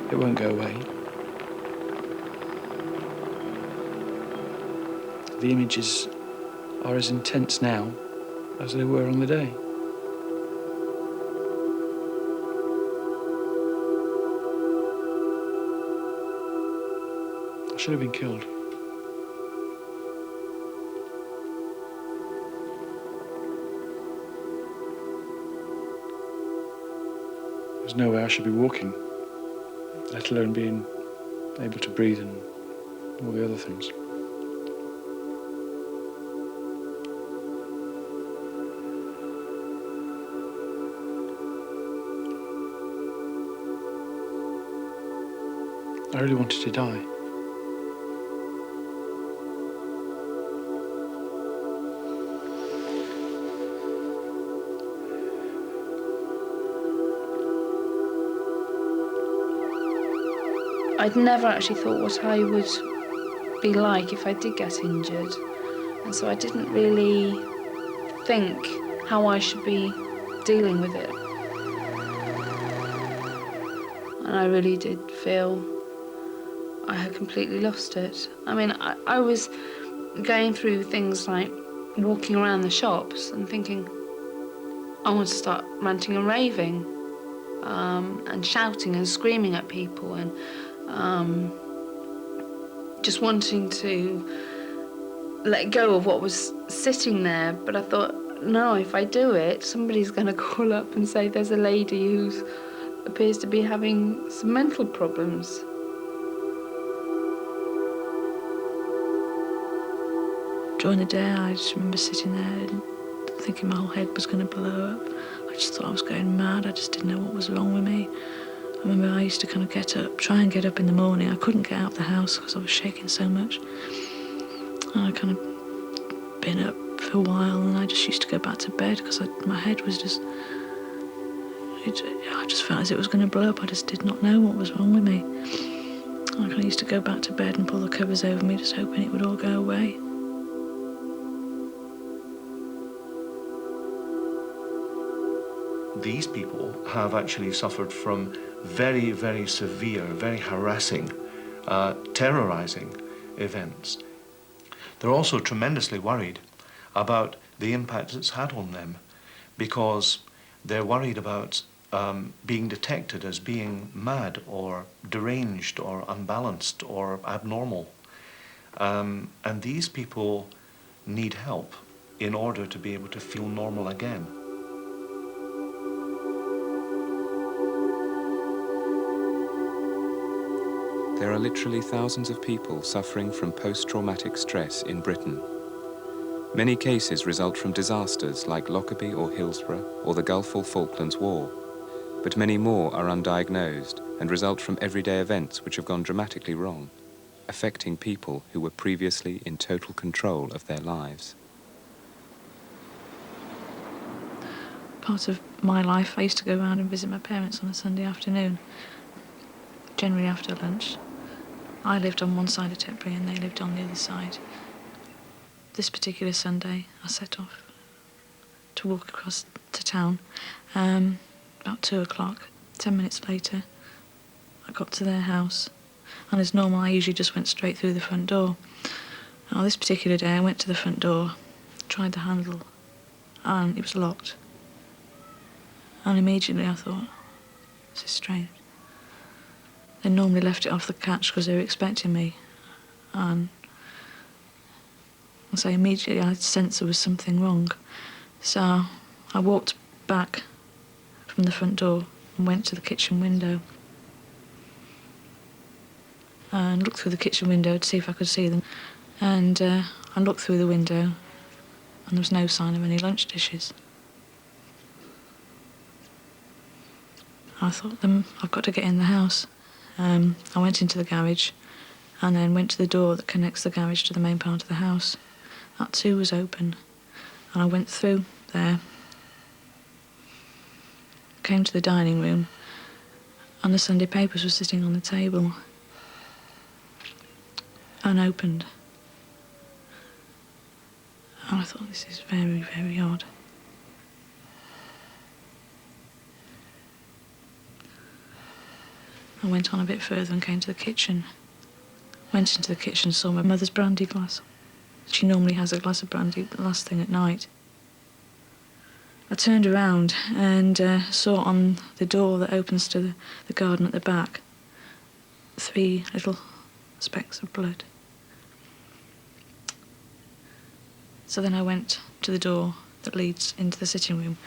It won't go away. The images are as intense now as they were on the day. I should have been killed. There's no way I should be walking, let alone being able to breathe and all the other things. I really wanted to die. I'd never actually thought what I would be like if I did get injured, and so I didn't really think how I should be dealing with it. And I really did feel I had completely lost it. I mean, I was going through things like walking around the shops and thinking, I want to start ranting and raving, and shouting and screaming at people, and just wanting to let go of what was sitting there. But I thought, no, if I do it, somebody's going to call up and say there's a lady who appears to be having some mental problems. During the day, I just remember sitting there and thinking my whole head was going to blow up. I just thought I was going mad. I just didn't know what was wrong with me. I remember I used to kind of try and get up in the morning. I couldn't get out of the house because I was shaking so much. And I kind of been up for a while, and I just used to go back to bed because my head was just... I just felt as it was going to blow up. I just did not know what was wrong with me. I kind of used to go back to bed and pull the covers over me, just hoping it would all go away. These people have actually suffered from very, very severe, very harassing, terrorizing events. They're also tremendously worried about the impact it's had on them, because they're worried about being detected as being mad or deranged or unbalanced or abnormal. And these people need help in order to be able to feel normal again. There are literally thousands of people suffering from post-traumatic stress in Britain. Many cases result from disasters like Lockerbie or Hillsborough or the Gulf or Falklands War, but many more are undiagnosed and result from everyday events which have gone dramatically wrong, affecting people who were previously in total control of their lives. Part of my life, I used to go around and visit my parents on a Sunday afternoon, generally after lunch. I lived on one side of Tetbury and they lived on the other side. This particular Sunday, I set off to walk across to town. About 2 o'clock, 10 minutes later, I got to their house. And as normal, I usually just went straight through the front door. Now, this particular day, I went to the front door, tried the handle, and it was locked. And immediately I thought, this is strange. They normally left it off the catch because they were expecting me. And so immediately I sensed there was something wrong. So I walked back from the front door and went to the kitchen window and looked through the kitchen window to see if I could see them. And I looked through the window and there was no sign of any lunch dishes. I thought, I've got to get in the house. I went into the garage and then went to the door that connects the garage to the main part of the house. That too was open, and I went through there, came to the dining room, and the Sunday papers were sitting on the table, unopened. And I thought, this is very, very odd. I went on a bit further and came to the kitchen. Went into the kitchen, saw my mother's brandy glass. She normally has a glass of brandy the last thing at night. I turned around and saw on the door that opens to the garden at the back 3 little specks of blood. So then I went to the door that leads into the sitting room,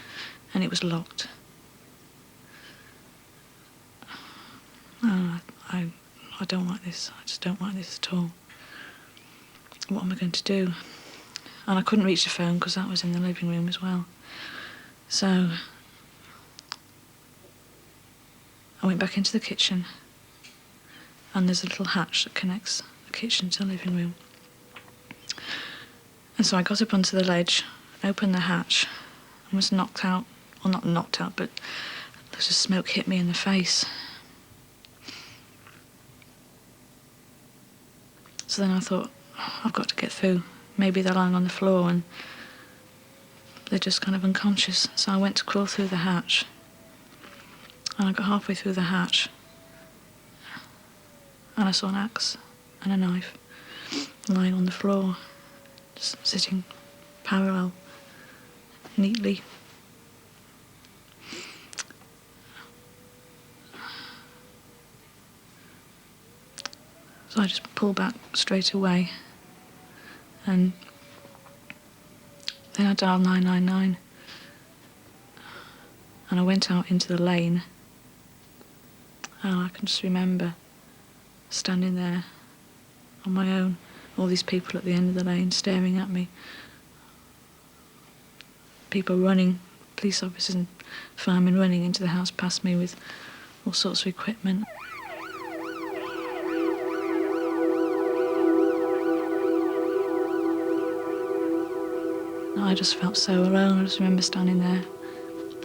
and it was locked. I don't like this. I just don't like this at all. What am I going to do? And I couldn't reach the phone because that was in the living room as well. So I went back into the kitchen, and there's a little hatch that connects the kitchen to the living room. And so I got up onto the ledge, opened the hatch, and was knocked out. Well, not knocked out, but loads of smoke hit me in the face. So then I thought, I've got to get through. Maybe they're lying on the floor and they're just kind of unconscious. So I went to crawl through the hatch. And I got halfway through the hatch and I saw an axe and a knife lying on the floor, just sitting parallel, neatly. So I just pulled back straight away, and then I dialed 999, and I went out into the lane, and I can just remember standing there on my own, all these people at the end of the lane staring at me, people running, police officers and firemen running into the house past me with all sorts of equipment. I just felt so alone. I just remember standing there,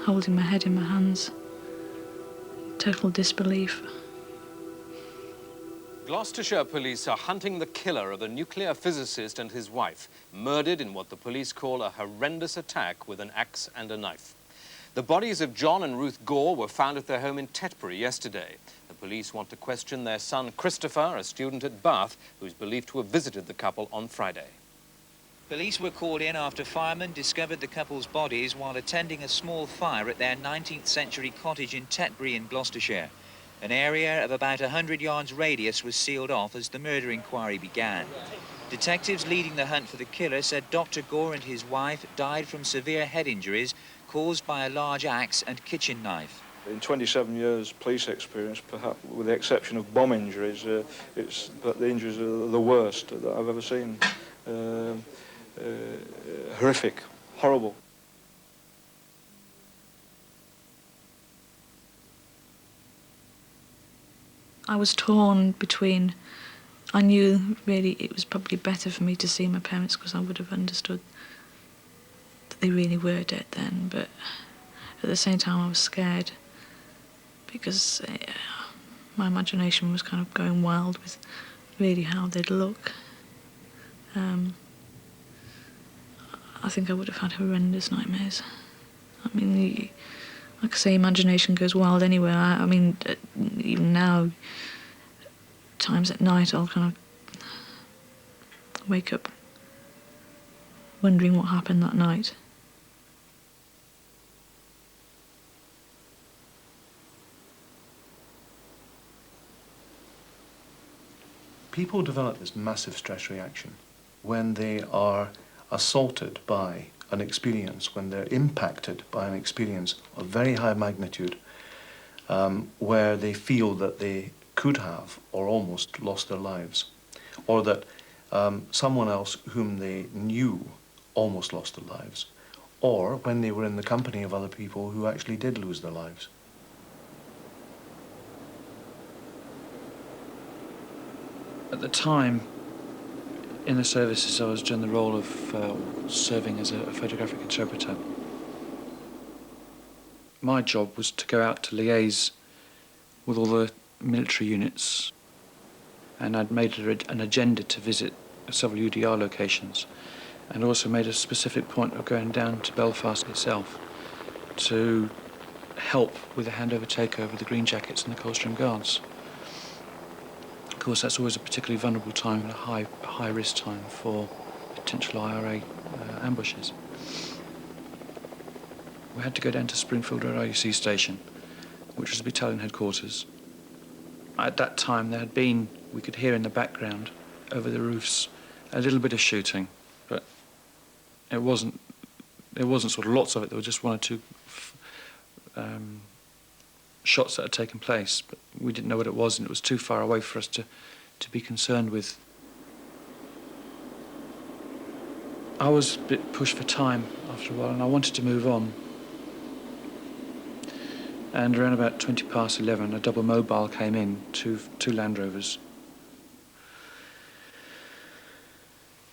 holding my head in my hands, total disbelief. Gloucestershire police are hunting the killer of the nuclear physicist and his wife, murdered in what the police call a horrendous attack with an axe and a knife. The bodies of John and Ruth Gore were found at their home in Tetbury yesterday. The police want to question their son Christopher, a student at Bath, who is believed to have visited the couple on Friday. Police were called in after firemen discovered the couple's bodies while attending a small fire at their 19th century cottage in Tetbury in Gloucestershire. An area of about 100 yards radius was sealed off as the murder inquiry began. Detectives leading the hunt for the killer said Dr. Gore and his wife died from severe head injuries caused by a large axe and kitchen knife. In 27 years police experience, perhaps with the exception of bomb injuries, but the injuries are the worst that I've ever seen. Horrific, horrible. I was torn between, I knew really it was probably better for me to see my parents because I would have understood that they really were dead then, but at the same time I was scared because my imagination was kind of going wild with really how they'd look. I think I would have had horrendous nightmares. I mean, like I say, imagination goes wild anywhere. I mean, even now, times at night I'll kind of wake up wondering what happened that night. People develop this massive stress reaction when they are assaulted by an experience, when they're impacted by an experience of very high magnitude, where they feel that they could have or almost lost their lives, or that someone else whom they knew almost lost their lives, or when they were in the company of other people who actually did lose their lives. At the time, in the services, I was doing the role of serving as a photographic interpreter. My job was to go out to liaise with all the military units, and I'd made an agenda to visit several UDR locations, and also made a specific point of going down to Belfast itself to help with the handover takeover of the Green Jackets and the Coldstream Guards. Of course, that's always a particularly vulnerable time and a high risk time for potential IRA ambushes. We had to go down to Springfield Road IUC station, which was the battalion headquarters. At that time, there had been, we could hear in the background, over the roofs, a little bit of shooting, but it wasn't sort of lots of it. There were just one or two shots that had taken place, but we didn't know what it was, and it was too far away for us to be concerned with. I was a bit pushed for time after a while, and I wanted to move on. And around about 11:20, a double mobile came in, two Land Rovers.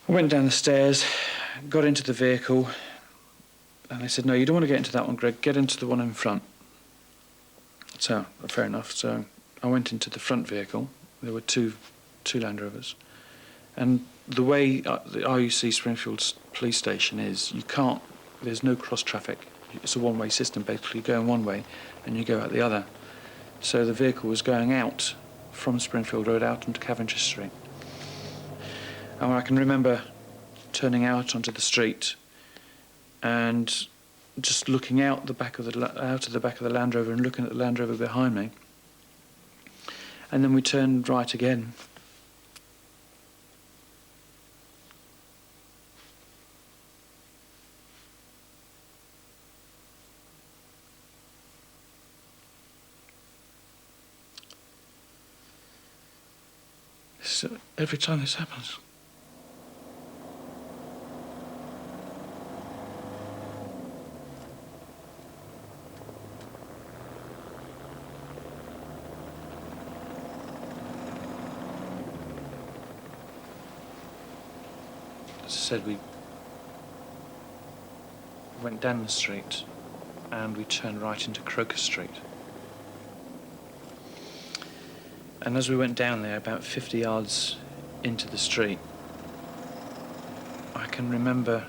I went down the stairs, got into the vehicle, and they said, "No, you don't want to get into that one, Greg. Get into the one in front." So, fair enough. So I went into the front vehicle. There were two Land Rovers. And the way the IUC Springfield police station is, there's no cross traffic. It's a one-way system, basically. You go in one way and you go out the other. So the vehicle was going out from Springfield Road out onto Cavendish Street. And I can remember turning out onto the street and just looking out the back of the Land Rover and looking at the Land Rover behind me. And then we turned right again. Every time this happens. As I said, we went down the street and we turned right into Crocus Street. And as we went down there, about 50 yards into the street, I can remember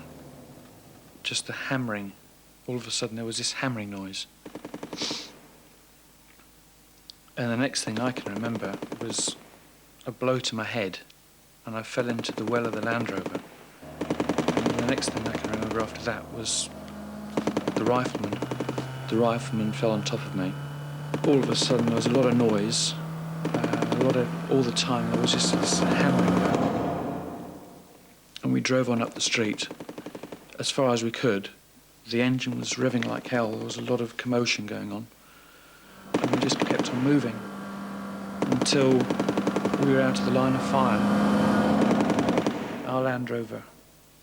just the hammering. All of a sudden there was this hammering noise. And the next thing I can remember was a blow to my head, and I fell into the well of the Land Rover. And the next thing I can remember after that was the rifleman. The rifleman fell on top of me. All of a sudden there was a lot of noise. All the time there was just this hammering going. And we drove on up the street as far as we could. The engine was revving like hell. There was a lot of commotion going on. And we just kept on moving until we were out of the line of fire. Our Land Rover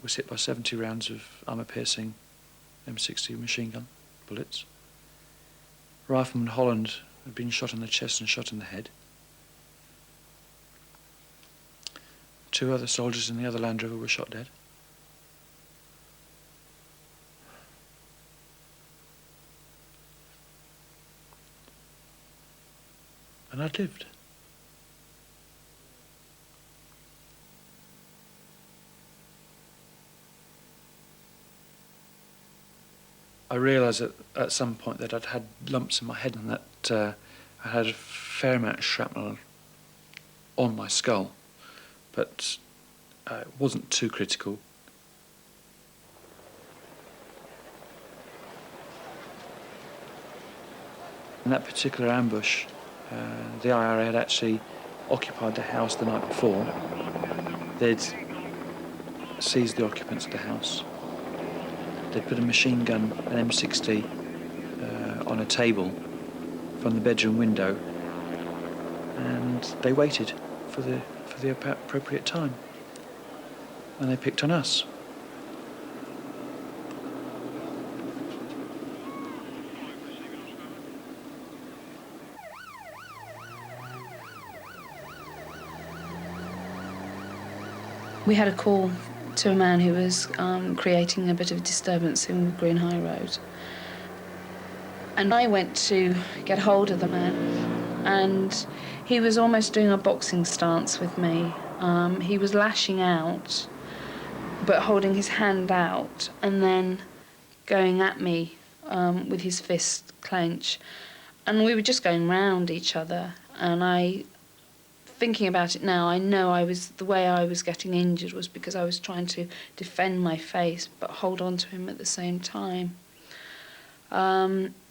was hit by 70 rounds of armour-piercing M60 machine gun bullets. Rifleman Holland had been shot in the chest and shot in the head. 2 other soldiers in the other Land Rover were shot dead. And I lived. I realised at some point that I'd had lumps in my head and that I had a fair amount of shrapnel on my skull. But it wasn't too critical. In that particular ambush, the IRA had actually occupied the house the night before. They'd seized the occupants of the house. They'd put a machine gun, an M60, on a table from the bedroom window, and they waited for the appropriate time, and they picked on us. We had a call to a man who was creating a bit of a disturbance in Green High Road. And I went to get hold of the man, and he was almost doing a boxing stance with me. He was lashing out, but holding his hand out, and then going at me with his fist clench. And we were just going round each other, and thinking about it now, I know the way I was getting injured was because I was trying to defend my face but hold on to him at the same time.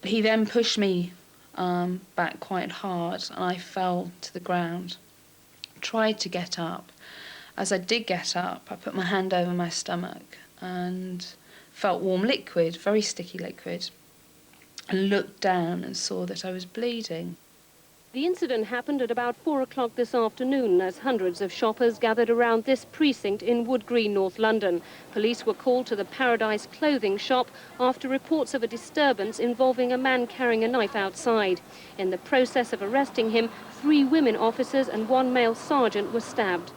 He then pushed me back quite hard, and I fell to the ground. Tried to get up. As I did get up, I put my hand over my stomach and felt warm liquid, very sticky liquid, and looked down and saw that I was bleeding. The incident happened at about 4 o'clock this afternoon as hundreds of shoppers gathered around this precinct in Wood Green, North London. Police were called to the Paradise clothing shop after reports of a disturbance involving a man carrying a knife outside. In the process of arresting him, 3 women officers and 1 male sergeant were stabbed.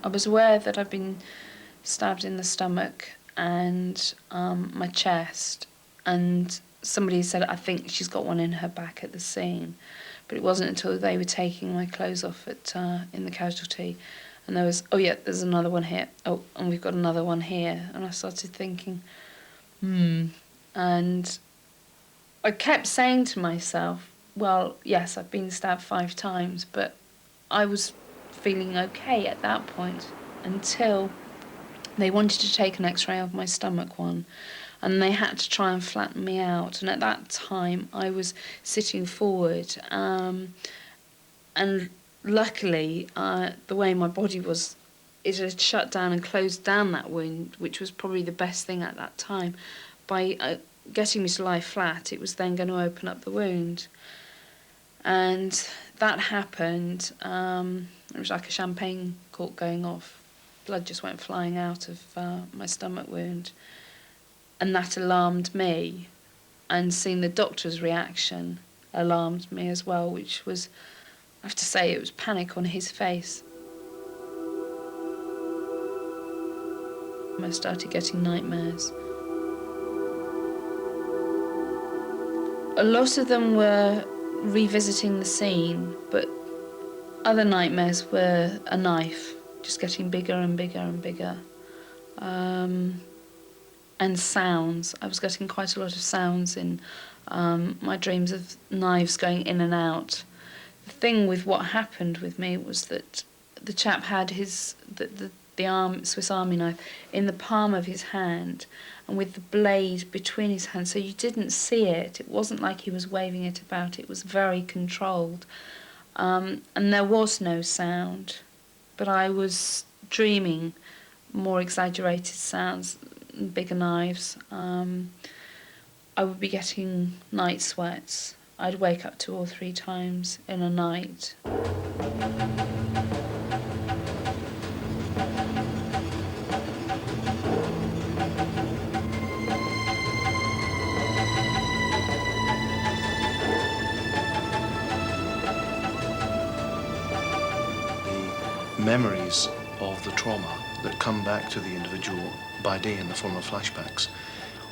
I was aware that I'd been stabbed in the stomach and my chest, and somebody said, I think she's got one in her back at the scene. But it wasn't until they were taking my clothes off in the casualty, and there was, oh yeah, there's another one here, oh, and we've got another one here, and I started thinking, and I kept saying to myself, well, yes, I've been stabbed 5 times, but I was feeling okay at that point until they wanted to take an x-ray of my stomach one, and they had to try and flatten me out. And at that time, I was sitting forward, and luckily, the way my body was, it had shut down and closed down that wound, which was probably the best thing at that time. By getting me to lie flat, it was then going to open up the wound. And that happened. It was like a champagne cork going off. Blood just went flying out of my stomach wound, and that alarmed me, and seeing the doctor's reaction alarmed me as well, which was, I have to say, it was panic on his face. I started getting nightmares. A lot of them were revisiting the scene, but other nightmares were a knife just getting bigger and bigger and bigger. And sounds. I was getting quite a lot of sounds in my dreams of knives going in and out. The thing with what happened with me was that the chap had the Swiss Army knife in the palm of his hand and with the blade between his hands, so you didn't see it. It wasn't like he was waving it about. It was very controlled. And there was no sound. But I was dreaming more exaggerated sounds, bigger knives. I would be getting night sweats. I'd wake up 2 or 3 times in a night. Memories of the trauma that come back to the individual by day in the form of flashbacks,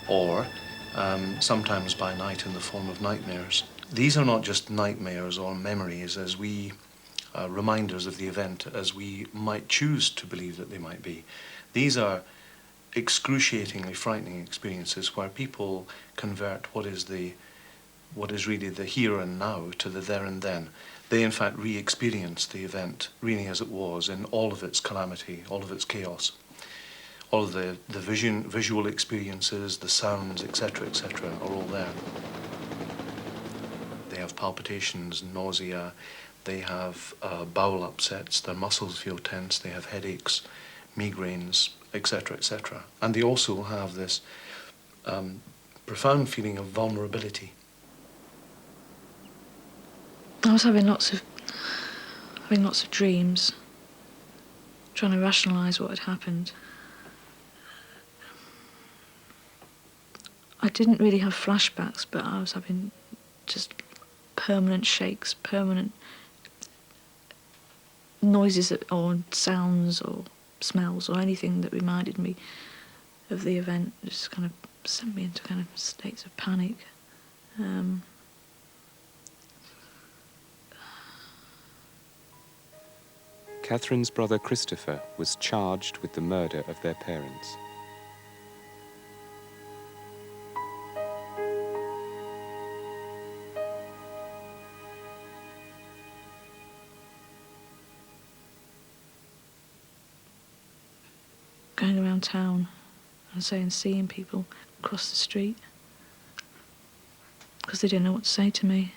or sometimes by night in the form of nightmares. These are not just nightmares or memories as we reminders of the event as we might choose to believe that they might be. These are excruciatingly frightening experiences where people convert what is really the here and now to the there and then. They in fact re-experience the event really as it was in all of its calamity, all of its chaos. All of the visual experiences, the sounds, etc., are all there. They have palpitations, nausea, they have bowel upsets, their muscles feel tense, they have headaches, migraines, etc. And they also have this profound feeling of vulnerability. I was having lots of dreams, trying to rationalise what had happened. I didn't really have flashbacks, but I was having just permanent shakes, permanent noises or sounds or smells or anything that reminded me of the event. Just kind of sent me into kind of states of panic. Catherine's brother Christopher was charged with the murder of their parents. Going around town and seeing people across the street because they didn't know what to say to me.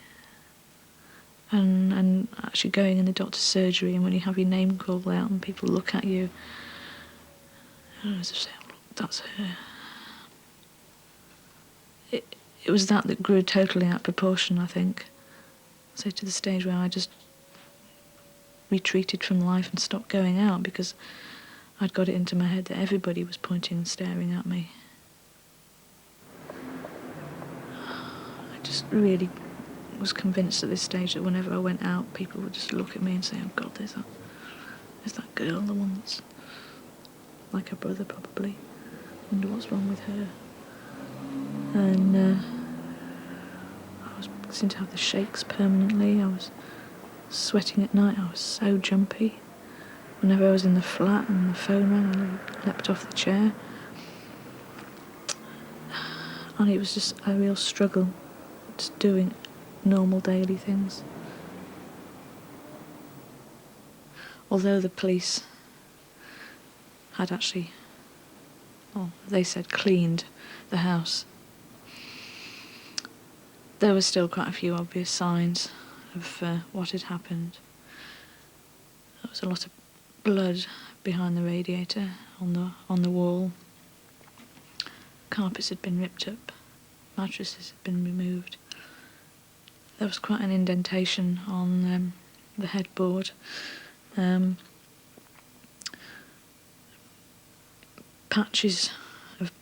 And actually going in the doctor's surgery, and when you have your name called out and people look at you, and I was just saying, oh, look, that's her. It was that grew totally out of proportion, I think. So to the stage where I just retreated from life and stopped going out because I'd got it into my head that everybody was pointing and staring at me. I just really was convinced at this stage that whenever I went out, people would just look at me and say, oh God, there's that girl, the one that's like her brother probably. Wonder what's wrong with her. And I was beginning to have the shakes permanently. I was sweating at night. I was so jumpy. Whenever I was in the flat and the phone rang, I leapt off the chair. And it was just a real struggle, just doing normal daily things. Although the police had actually, well, they said cleaned the house, there were still quite a few obvious signs of what had happened. There was a lot of blood behind the radiator on the wall. Carpets had been ripped up, mattresses had been removed. There was quite an indentation on the headboard. Patches of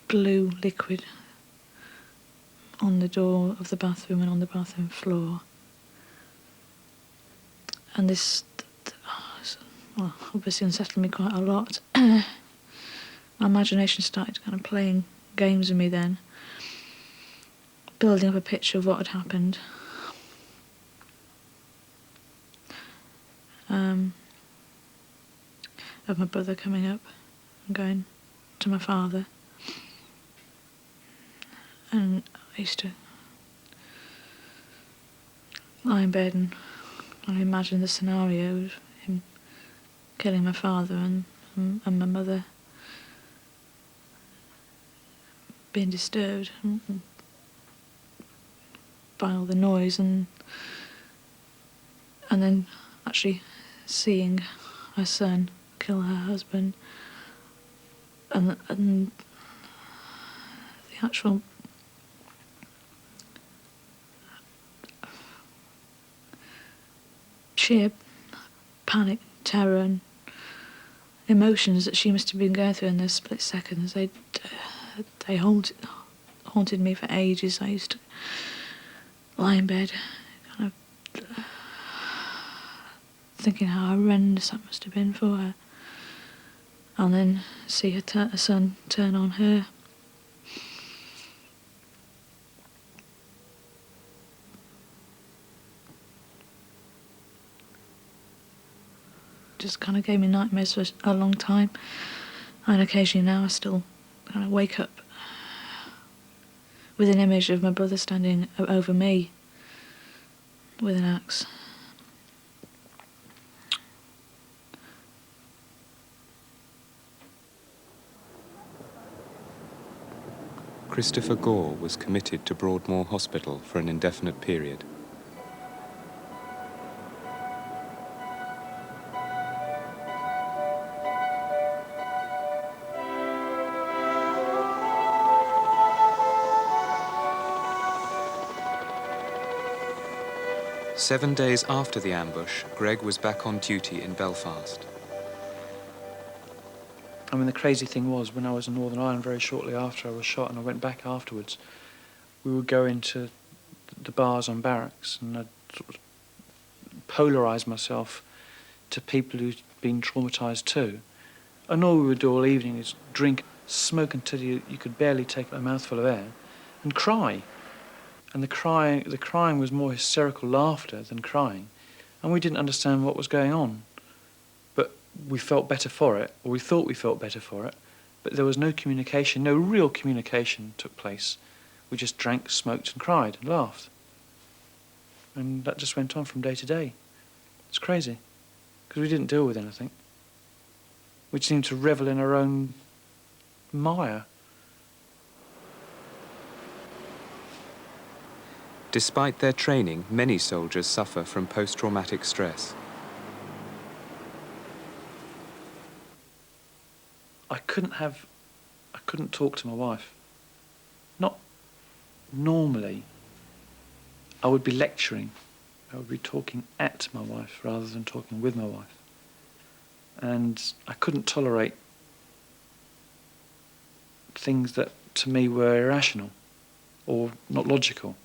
blue liquid on the door of the bathroom and on the bathroom floor. And this, well, obviously unsettled me quite a lot. My imagination started kind of playing games with me then, building up a picture of what had happened. Of my brother coming up and going to my father. And I used to lie in bed and I imagined the scenario of him killing my father and my mother being disturbed by all the noise and then actually seeing her son kill her husband and the actual sheer panic, terror and emotions that she must have been going through in those split seconds. They haunted me for ages. I used to lie in bed kind of thinking how horrendous that must have been for her, and then see her son turn on her. Just kind of gave me nightmares for a long time, and occasionally now I still kind of wake up with an image of my brother standing over me with an axe. Christopher Gore was committed to Broadmoor Hospital for an indefinite period. Seven days after the ambush, Greg was back on duty in Belfast. I mean, the crazy thing was, when I was in Northern Ireland very shortly after I was shot and I went back afterwards, we would go into the bars on barracks, and I'd sort of polarised myself to people who'd been traumatised too. And all we would do all evening is drink, smoke until you could barely take a mouthful of air, and cry. And the crying was more hysterical laughter than crying, and we didn't understand what was going on. But we felt better for it, or we thought we felt better for it, but there was no communication, no real communication took place. We just drank, smoked and cried and laughed. And that just went on from day to day. It's crazy, because we didn't deal with anything. We seemed to revel in our own mire. Despite their training, many soldiers suffer from post-traumatic stress. I couldn't talk to my wife. Not normally. I would be lecturing. I would be talking at my wife rather than talking with my wife. And I couldn't tolerate things that to me were irrational or not logical.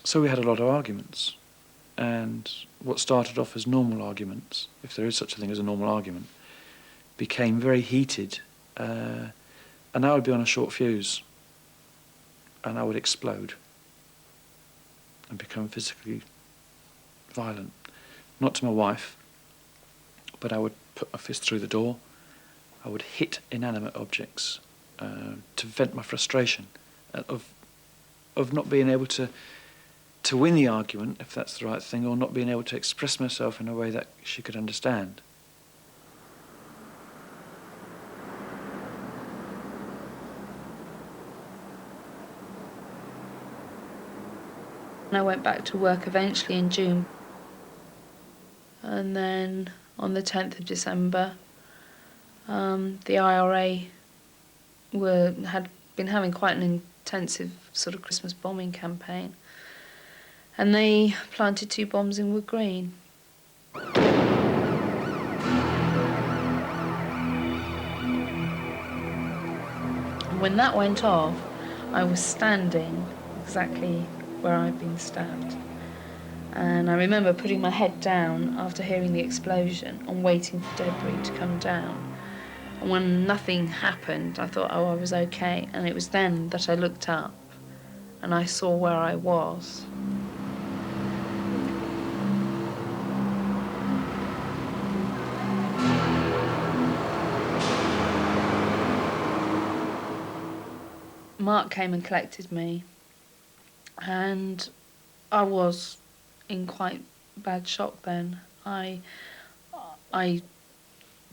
So we had a lot of arguments, and what started off as normal arguments, if there is such a thing as a normal argument, became very heated, and I would be on a short fuse, and I would explode and become physically violent. Not to my wife, but I would put my fist through the door. I would hit inanimate objects to vent my frustration of not being able to win the argument, if that's the right thing, or not being able to express myself in a way that she could understand. I went back to work eventually in June. And then on the 10th of December, the IRA had been having quite an intensive sort of Christmas bombing campaign. And they planted 2 bombs in Wood Green. And when that went off, I was standing exactly where I'd been stabbed. And I remember putting my head down after hearing the explosion and waiting for debris to come down. And when nothing happened, I thought, oh, I was okay. And it was then that I looked up and I saw where I was. Mark came and collected me, and I was in quite bad shock then. I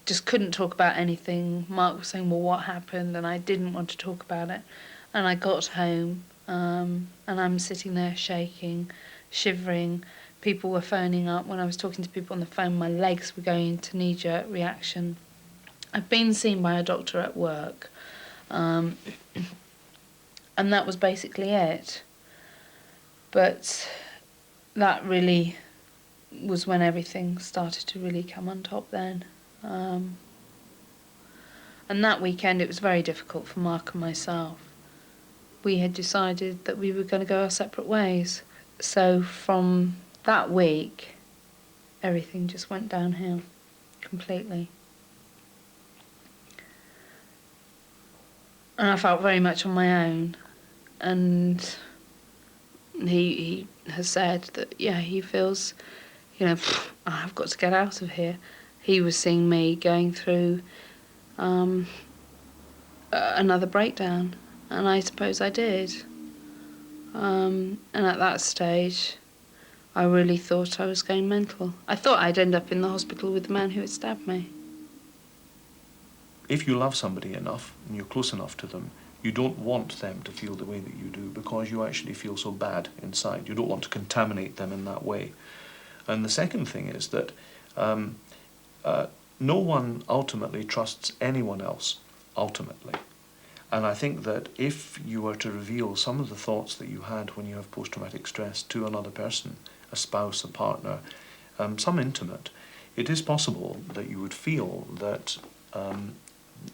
just couldn't talk about anything. Mark was saying, well, what happened? And I didn't want to talk about it. And I got home, and I'm sitting there shaking, shivering. People were phoning up. When I was talking to people on the phone, my legs were going into knee-jerk reaction. I'd been seen by a doctor at work, and that was basically it. But that really was when everything started to really come on top then. And that weekend it was very difficult for Mark and myself. We had decided that we were going to go our separate ways. So from that week, everything just went downhill completely. And I felt very much on my own. And he has said that, yeah, he feels, you know, I've got to get out of here. He was seeing me going through another breakdown, and I suppose I did. And at that stage, I really thought I was going mental. I thought I'd end up in the hospital with the man who had stabbed me. If you love somebody enough and you're close enough to them, you don't want them to feel the way that you do because you actually feel so bad inside. You don't want to contaminate them in that way. And the second thing is that no one ultimately trusts anyone else, ultimately. And I think that if you were to reveal some of the thoughts that you had when you have post-traumatic stress to another person, a spouse, a partner, some intimate, it is possible that you would feel that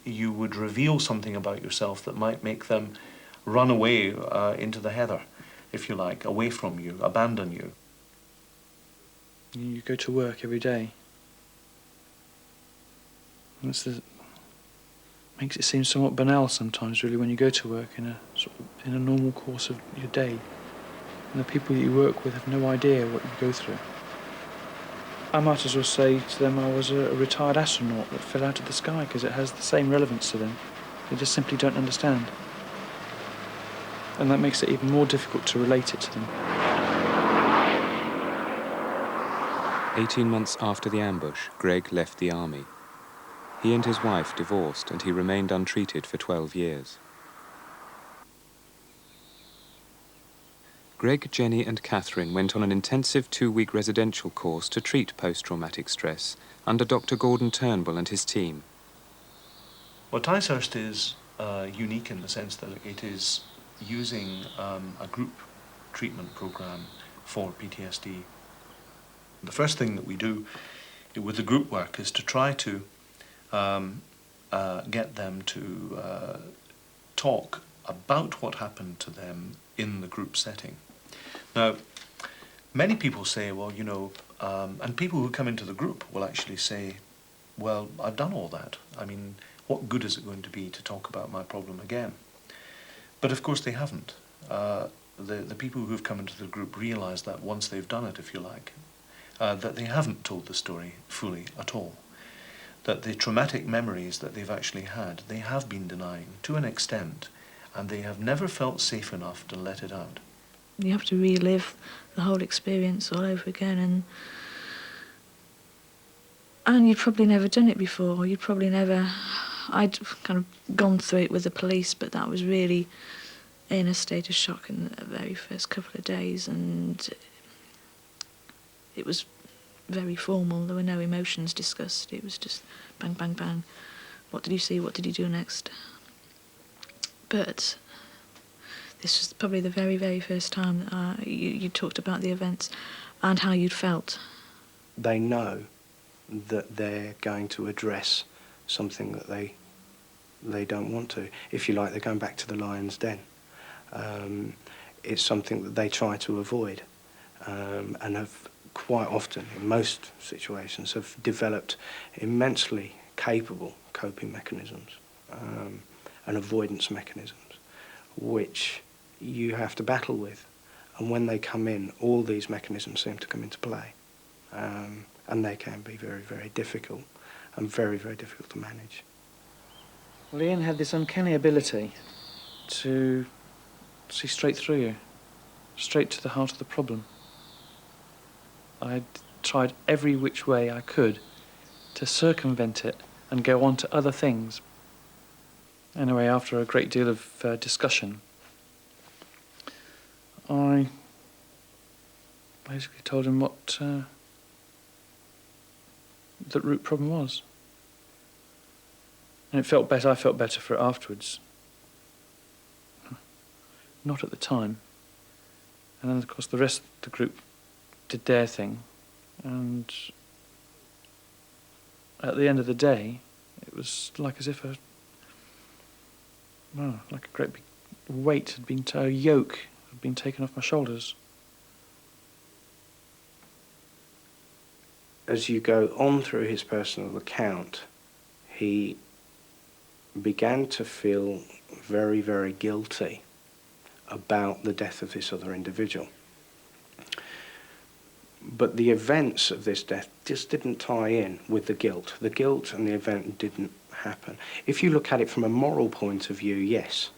you would reveal something about yourself that might make them run away into the heather if you like, away from you, abandon you. You go to work every day. And makes it seem somewhat banal sometimes, really, when you go to work in a normal course of your day, and the people that you work with have no idea what you go through. I might as well say to them I was a retired astronaut that fell out of the sky, because it has the same relevance to them. They just simply don't understand. And that makes it even more difficult to relate it to them. 18 months after the ambush, Greg left the army. He and his wife divorced, and he remained untreated for 12 years. Greg, Jenny and Catherine went on an intensive 2-week residential course to treat post-traumatic stress under Dr. Gordon Turnbull and his team. Well, Ticehurst is unique in the sense that it is using a group treatment program for PTSD. The first thing that we do with the group work is to try to get them to talk about what happened to them in the group setting. Now, many people say, well, you know, and people who come into the group will actually say, well, I've done all that. I mean, what good is it going to be to talk about my problem again? But of course they haven't. The people who have come into the group realise that once they've done it, if you like, that they haven't told the story fully at all. That the traumatic memories that they've actually had, they have been denying to an extent, and they have never felt safe enough to let it out. You have to relive the whole experience all over again, and you'd probably never done it before. You'd probably never... I'd kind of gone through it with the police, but that was really in a state of shock in the very first couple of days, and it was very formal. There were no emotions discussed. It was just bang, bang, bang. What did you see? What did you do next? But this was probably the very, very first time that you talked about the events and how you'd felt. They know that they're going to address something that they don't want to. If you like, they're going back to the lion's den. It's something that they try to avoid, and have quite often, in most situations, have developed immensely capable coping mechanisms and avoidance mechanisms, which you have to battle with. And when they come in, all these mechanisms seem to come into play. And they can be very, very difficult and very, very difficult to manage. Well, Ian had this uncanny ability to see straight through you, straight to the heart of the problem. I'd tried every which way I could to circumvent it and go on to other things. Anyway, after a great deal of discussion, I basically told him what the root problem was. And it felt better. I felt better for it afterwards. Not at the time. And then, of course, the rest of the group did their thing. And at the end of the day, it was like as if like a great big weight had been, a yoke had been taken off my shoulders. As you go on through his personal account, he began to feel very, very guilty about the death of this other individual. But the events of this death just didn't tie in with the guilt. The guilt and the event didn't happen. If you look at it from a moral point of view, yes,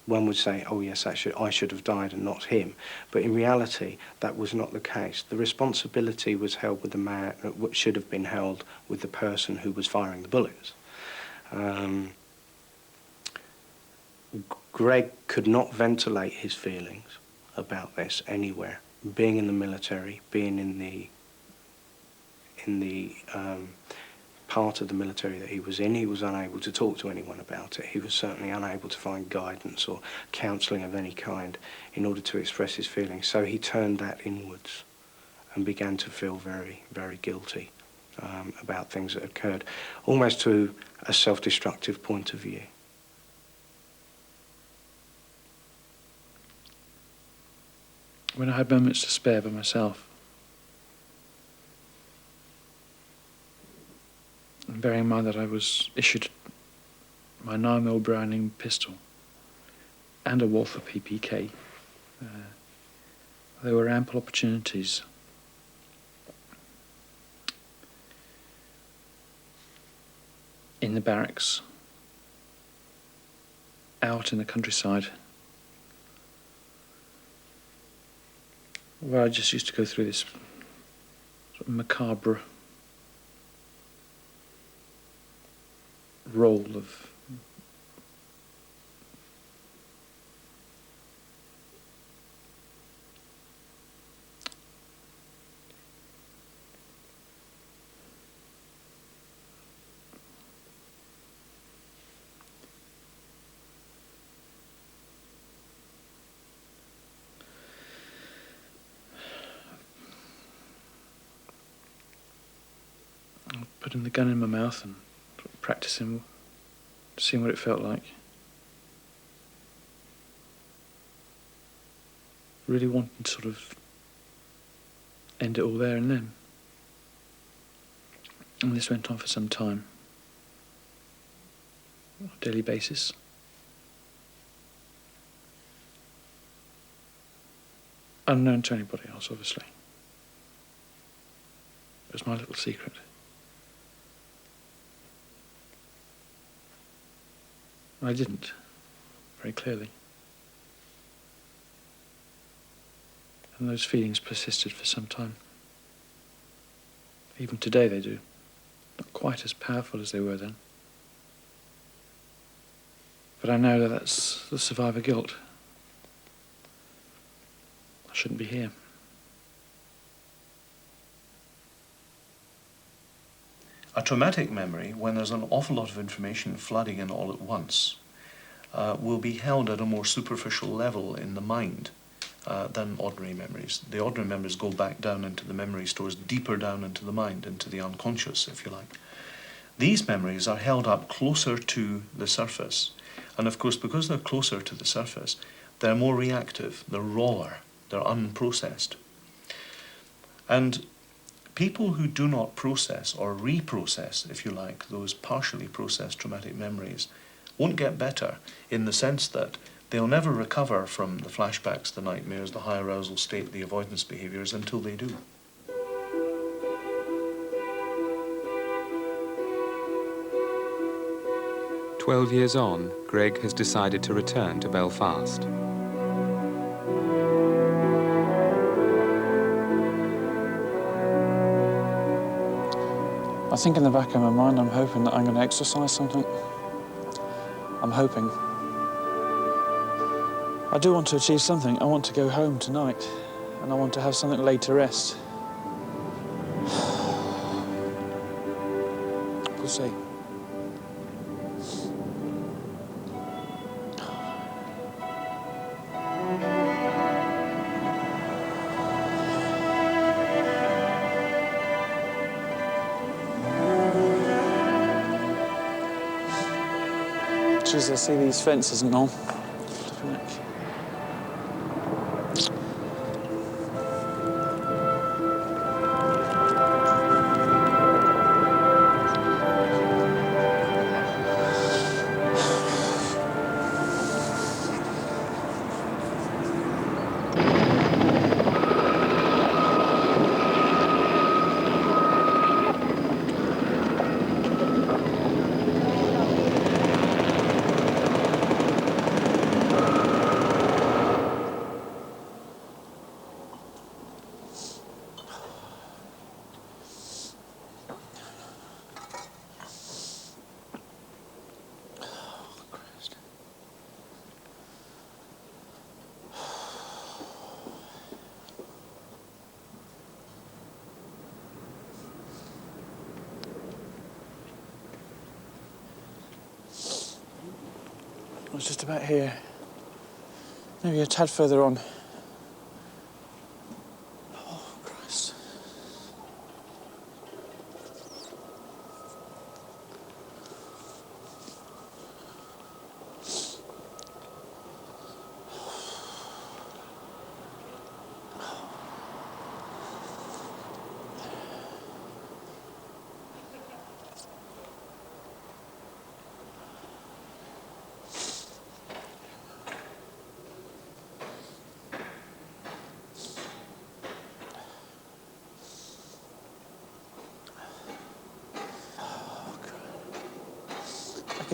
one would say, oh yes, I should have died and not him. But in reality, that was not the case. The responsibility was held with the man, what should have been held with the person who was firing the bullets. Greg could not ventilate his feelings about this anywhere. Being in the military, being in the part of the military that he was unable to talk to anyone about it. He was certainly unable to find guidance or counselling of any kind in order to express his feelings. So he turned that inwards and began to feel very, very guilty about things that occurred, almost to a self-destructive point of view. when I had moments to spare by myself. And bearing in mind that I was issued my 9mm Browning pistol and a Walther PPK, there were ample opportunities in the barracks, out in the countryside, where I just used to go through this sort of macabre role of putting the gun in my mouth and practicing, seeing what it felt like. Really wanting to sort of end it all there and then. And this went on for some time, on a daily basis. Unknown to anybody else, obviously. It was my little secret. I didn't, very clearly. And those feelings persisted for some time. Even today they do. Not quite as powerful as they were then. But I know that that's the survivor guilt. I shouldn't be here. A traumatic memory, when there's an awful lot of information flooding in all at once, will be held at a more superficial level in the mind than ordinary memories. The ordinary memories go back down into the memory stores, deeper down into the mind, into the unconscious, if you like. These memories are held up closer to the surface. And of course, because they're closer to the surface, they're more reactive, they're rawer, they're unprocessed. And people who do not process or reprocess, if you like, those partially processed traumatic memories won't get better, in the sense that they'll never recover from the flashbacks, the nightmares, the high arousal state, the avoidance behaviours until they do. "12 years on, Greg has decided to return to Belfast. I think in the back of my mind, I'm hoping that I'm going to exercise something. I'm hoping. I do want to achieve something. I want to go home tonight, and I want to have something laid to rest. We'll see. Jeez, I see these fences and all. Flipping heck. I was just about here. Maybe a tad further on. Oh, Christ.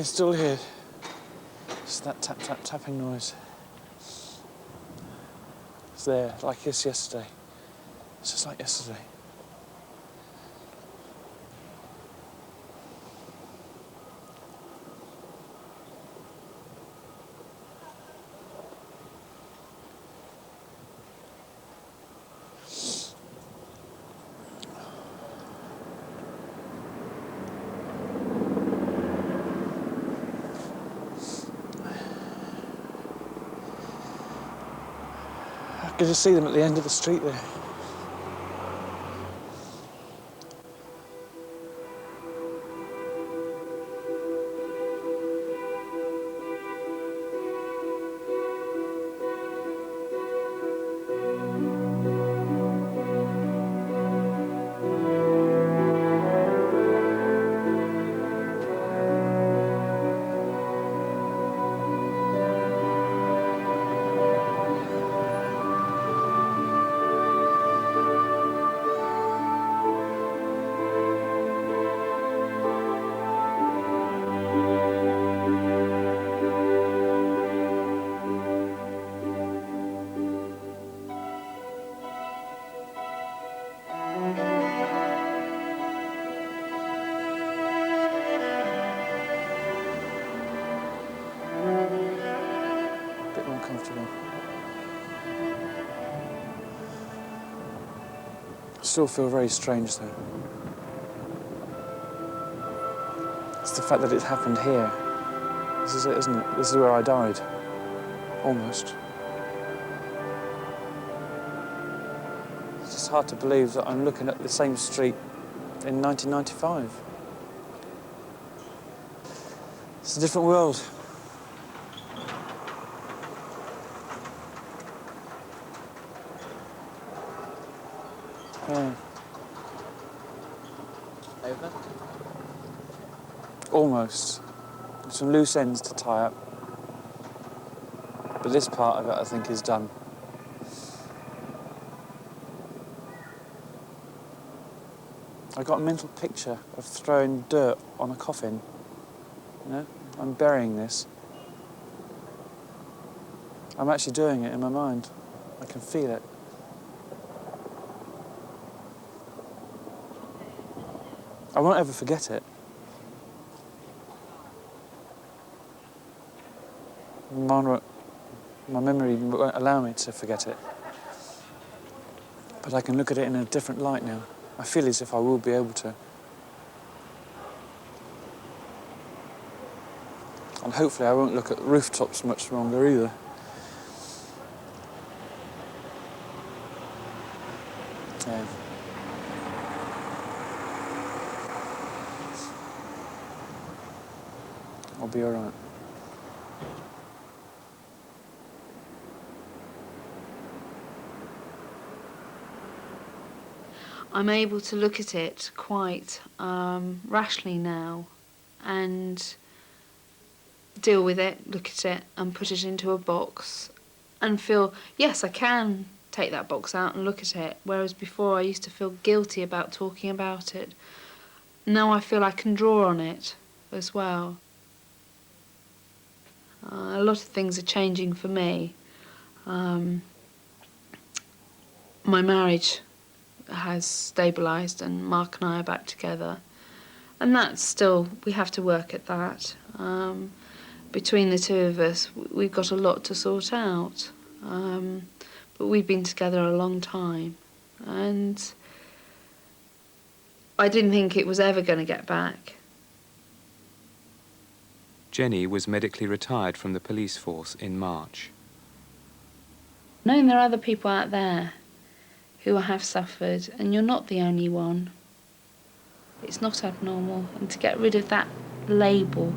can still hear just that tap, tap, tapping noise. It's there, like it's yesterday. It's just like yesterday. I could just see them at the end of the street there. A bit more comfortable. I still feel very strange though. It's the fact that it happened here. This is it, isn't it? This is where I died. Almost. It's just hard to believe that I'm looking at the same street in 1995. It's a different world. Yeah. Over? Almost. Some loose ends to tie up. But this part of it, I think, is done. I got a mental picture of throwing dirt on a coffin. You know, I'm burying this. I'm actually doing it in my mind. I can feel it. I won't ever forget it. My memory won't allow me to forget it. But I can look at it in a different light now. I feel as if I will be able to. And hopefully I won't look at rooftops much longer either. Yeah. I'll be all right. I'm able to look at it quite rationally now and deal with it, look at it and put it into a box and feel, yes, I can take that box out and look at it, whereas before I used to feel guilty about talking about it. Now I feel I can draw on it as well. A lot of things are changing for me. My marriage has stabilised and Mark and I are back together. And that's still, we have to work at that. Between the two of us, we've got a lot to sort out. But we've been together a long time. And I didn't think it was ever going to get back. Jenny was medically retired from the police force in March. Knowing there are other people out there who have suffered, and you're not the only one. It's not abnormal, and to get rid of that label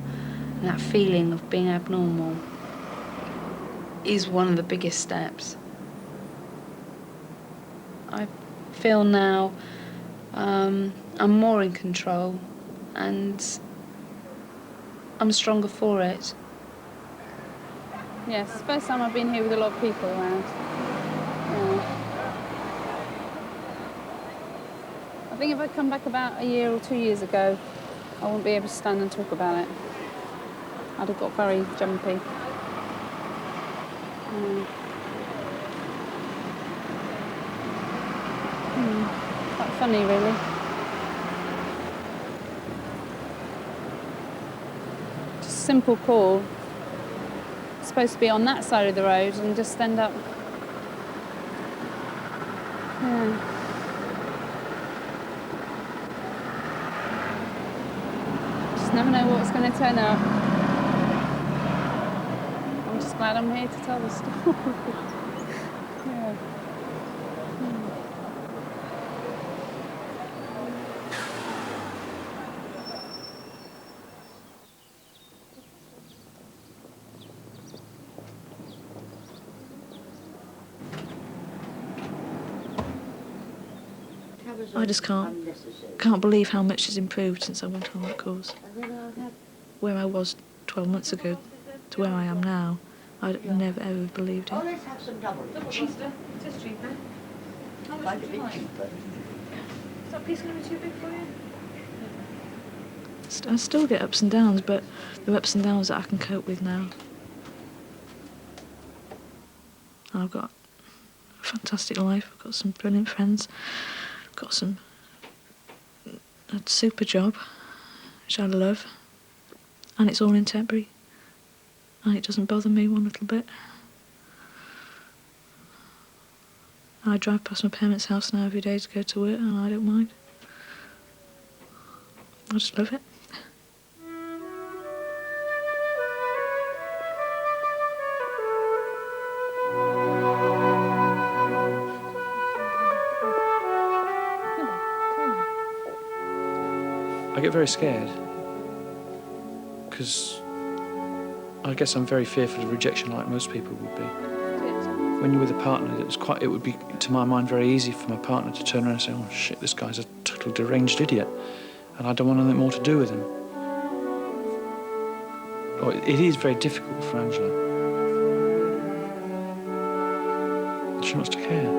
and that feeling of being abnormal is one of the biggest steps. I feel now I'm more in control and I'm stronger for it. Yes, it's the first time I've been here with a lot of people around. Yeah. I think if I'd come back about a year or 2 years ago, I wouldn't be able to stand and talk about it. I'd have got very jumpy. Quite funny, really. Just a simple call. Supposed to be on that side of the road and just end up. Yeah. Just never know what's going to turn up. I'm just glad I'm here to tell the story. Yeah. I just can't believe how much has improved since I went on that course. Where I was 12 months ago to where I am now, I'd never ever believed it. Let's have some double. Cheaper. It is cheaper. How much would you like? Is that piece going to be too big for you? I still get ups and downs, but they're ups and downs that I can cope with now. And I've got a fantastic life. I've got some brilliant friends. I've got a super job, which I love. And it's all in Tetbury. And it doesn't bother me one little bit. I drive past my parents' house now every day to go to work, and I don't mind. I just love it. I get very scared because I guess I'm very fearful of rejection, like most people would be. When you're with a partner, it would be, to my mind, very easy for my partner to turn around and say, "Oh shit, this guy's a total deranged idiot, and I don't want anything more to do with him." Oh, it is very difficult for Angela. She wants to care.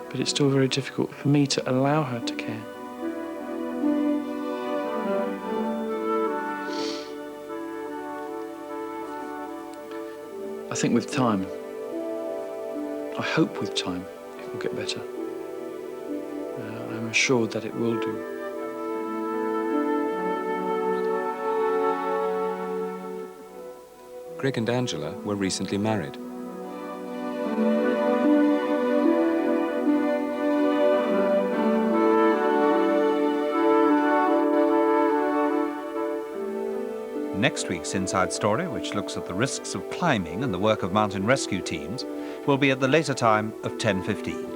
But it's still very difficult for me to allow her to care. I think with time, I hope with time, it will get better. I'm assured that it will do. Greg and Angela were recently married. Next week's Inside Story, which looks at the risks of climbing and the work of mountain rescue teams, will be at the later time of 10:15.